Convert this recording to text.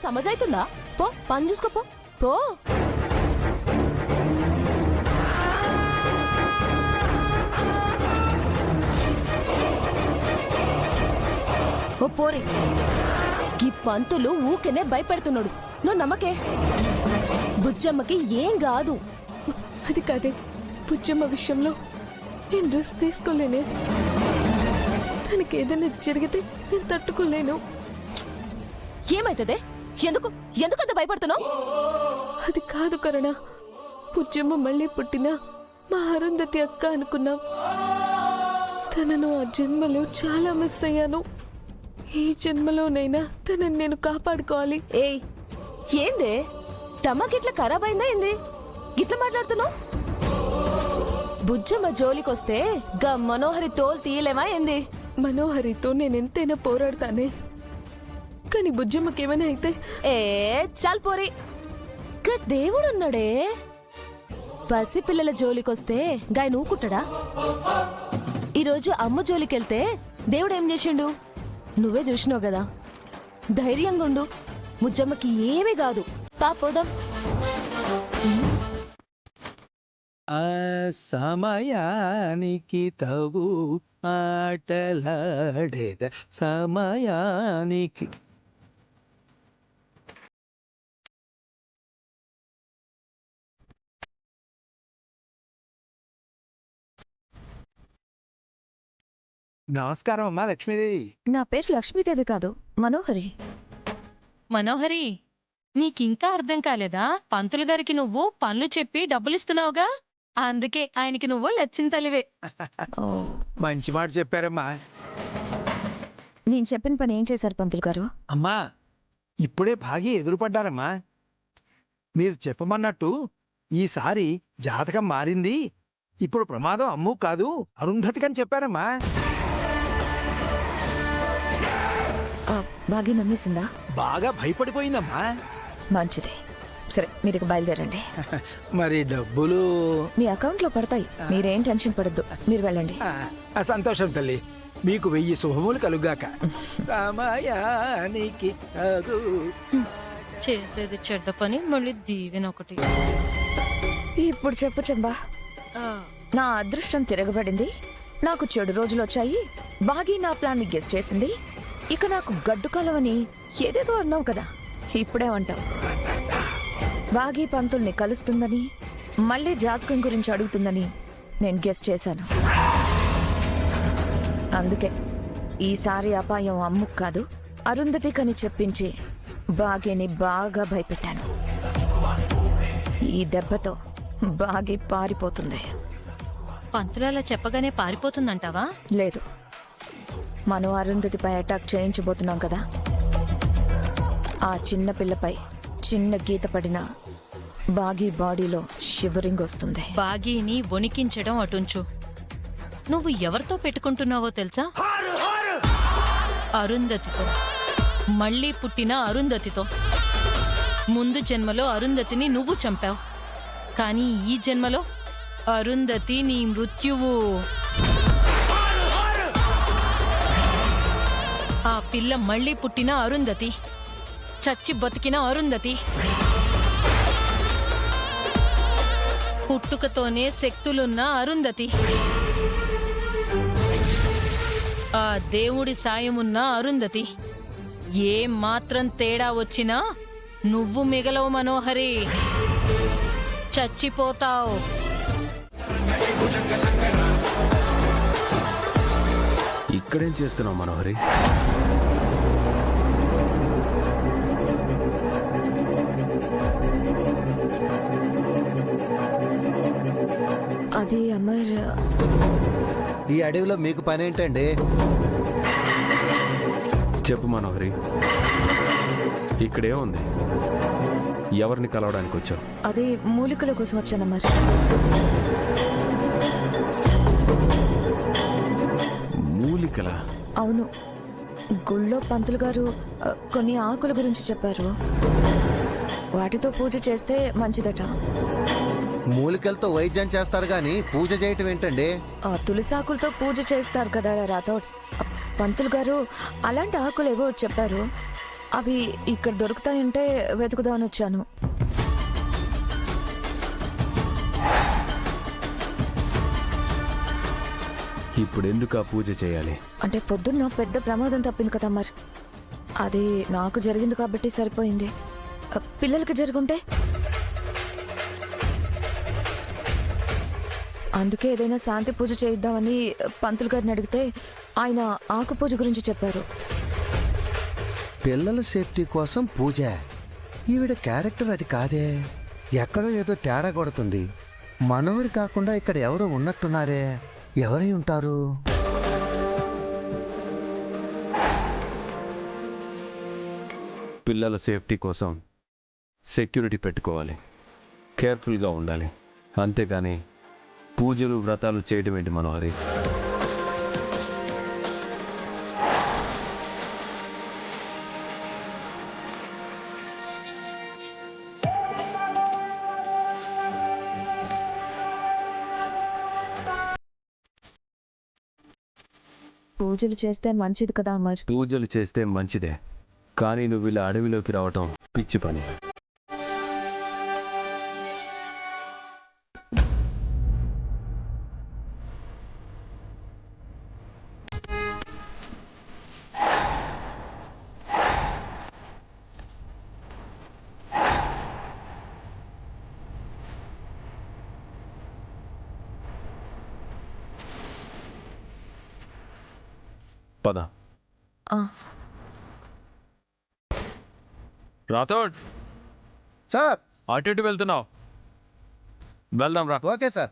సమజైతుందా? పో పని చూసుకో పో. ఓ పోరి, ఈ పంతులు ఊకనే భయపెడుతున్నాడు. నువ్వు నమ్మకే? బుజ్జమ్మకి ఏం కాదు. అది కాదే, బుజ్జమ్మ విషయంలో నేను రిస్క్ తీసుకోలేనే. తనకి ఏదైనా జరిగితే నేను తట్టుకోలేను. ఏమైతుందే? ఎందుకు అంత భయపడుతున్నావు? అది కాదు కరుణ, బుజ్జమ్మ మళ్ళీ పుట్టినా మా అరుంధతి అక్క అనుకున్నాం. తనను ఆ జన్మలో చాలా మిస్ అయ్యాను. ఈ జన్మలోనైనా తనని నేను కాపాడుకోవాలి. ఏయ్, ఏందే టమాకిట్లా ఖరాబ్ అయిందా ఏంది? గిట్లా మాట్లాడుతున్నావు? బుజ్జమ్మ జోలికొస్తే గా మనోహరి తోలు తీయలేమా ఏంది? మనోహరితో నేనెంతైనా పోరాడతానే, కానీ బుజ్జమ్మకేమైనా అయితే? చాలు పోరి, గా దేవుడున్నాడే. పసిపిల్లల జోలికొస్తే గాయ నూకుంటాడా? ఈరోజు అమ్మ జోలికెళ్తే దేవుడేం చేసిండు? నువ్వే చూసినావు కదా. ధైర్యంగా ఉండు, బుజ్జమ్మకి ఏమీ కాదు. పోదాం. ఆ సమయానికి తగు ఆటలాడేద సమయానికి. నమస్కారం అమ్మా లక్ష్మీదేవి. నా పేరు లక్ష్మీదేవి కాదు, మనోహరి. మనోహరి, నీకింకా అర్థం కాలేదా? పంతులు గారికి నువ్వు పనులు చెప్పి డబ్బులిస్తున్నావుగా, అందుకే ఆయనకి నువ్వు లచ్చిన తల్లివే. మంచి మాట చెప్పారమ్మా. నేను చెప్పిన పని ఏం చేశారు పంతులు గారు? అమ్మా, ఇప్పుడే భాగి ఎదురుపడ్డారమ్మా. మీరు చెప్పమన్నట్టు ఈసారి జాతకం మారింది. ఇప్పుడు ప్రమాదం అమ్ము కాదు అరుంధతికని చెప్పారమ్మా. బాగా నమ్మేసిందా? బాగా భయపడిపోయిందమ్మా. మంచిది. సరే, మీరు బయలుదేరండి. మరి డబ్బులు మీ అకౌంట్ లో పడతాయి, మీరేం టెన్షన్ పడద్దు. మీరు వెళ్ళండి. సంతోషం తల్లి, మీకు 1000 శుభములు కలుగాక. సమయానికి చేసేది చెడ్డ పని, మళ్ళీ దీవెనొకటి. ఇప్పుడు చెప్పు చెంబా. నా అదృష్టం తిరగబడింది, నాకు చెడు రోజులు వచ్చాయి, బాగా నా ప్లాన్ ని గెస్ చేసింది. ఇక నాకు గడ్డు కలవని ఏదేదో అన్నావు కదా, ఇప్పుడేమంటావు? బాగీ పంతుల్ని కలుస్తుందని, మళ్ళీ జాతకం గురించి అడుగుతుందని నేను గెస్ చేశాను. అందుకే ఈసారి అపాయం అమ్ముకు కాదు అరుంధతికని చెప్పించి బాగీని బాగా భయపెట్టాను. ఈ దెబ్బతో బాగీ పారిపోతుంది. పంతులలా చెప్పగానే పారిపోతుందంటావా? లేదు, మనం అరుంధతిపై అటాక్ చేయించబోతున్నాం కదా. ఆ చిన్న పిల్లపై చిన్న గీత పడిన బాగీ బాడీలో షివరింగ్ వస్తుంది. బాగీని వణికించడం అటుంచు, నువ్వు ఎవరితో పెట్టుకుంటున్నావో తెలుసా? అరుంధతితో, మళ్ళీ పుట్టిన అరుంధతితో. ముందు జన్మలో అరుంధతిని నువ్వు చంపావు, కానీ ఈ జన్మలో అరుంధతి నీ మృత్యువు. ఆ పిల్ల మళ్ళీ పుట్టిన అరుంధతి, చచ్చి బతికిన అరుంధతి. పుట్టుకతోనే శక్తులున్న అరుంధతి, ఆ దేవుడి సాయమున్న అరుంధతి. ఏ మాత్రం తేడా వచ్చినా నువ్వు మిగలవు మనోహరి, చచ్చిపోతావు. ఇక్కడేం చేస్తున్నావు మనోహరి? అది అమర్. ఈ అడవిలో మీకు పనేంటండి? చెప్పు మనోహరి, ఇక్కడే ఉంది. ఎవరిని కలవడానికి వచ్చావు? అది మూలికల కోసం వచ్చాను అమర్. మూలికల? అవును, గుళ్ళో పంతులు గారు కొన్ని ఆకుల గురించి చెప్పారు. వాటితో పూజ చేస్తే మంచిదట. మూలికలతో వైద్యం చేస్తారు గాని పూజ చేయటం ఏంటండి? ఆ తులసాకులతో పూజ చేస్తారు కదా రాథోడ్. పంతులు గారు అలాంటి ఆకులేవో చెప్పారు. అవి ఇక్కడ దొరుకుతాయంటే వెతుకుదామని వచ్చాను. ఇప్పుడు ఎందుకు ఆ పూజ చేయాలి? అంటే పొద్దున్న పెద్ద ప్రమాదం తప్పింది కదా మరి. అది నాకు జరిగింది కాబట్టి సరిపోయింది. పిల్లలకి జరుగుంటే అందుకే ఏదైనా శాంతి పూజ చేయిద్దామని పంతులు గారిని అడిగితే ఆయన ఆకు పూజ గురించి చెప్పారు. పిల్లల సేఫ్టీ కోసం పూజ. ఈవిడ క్యారెక్టర్ అది కాదే. ఎక్కడో ఏదో తేడా కొడుతుంది. మనోహరి కాకుండా ఇక్కడ ఎవరో ఉన్నట్టున్నారే. ఎవరై ఉంటారు? పిల్లల సేఫ్టీ కోసం సెక్యూరిటీ పెట్టుకోవాలి, కేర్ఫుల్గా ఉండాలి. అంతేగాని పూజలు వ్రతాలు చేయడం ఏంటి మనోహరి? పూజలు చేస్తే మంచిది కదా అమర్. పూజలు చేస్తే మంచిదే, కానీ నువ్వు ఇలా అడవిలోకి రావటం పిచ్చి పని. పద. ఆ, రాథోడ్, సార్ అటు ఇటు వెళ్తున్నావు, వెళ్దాం రా. Okay sir.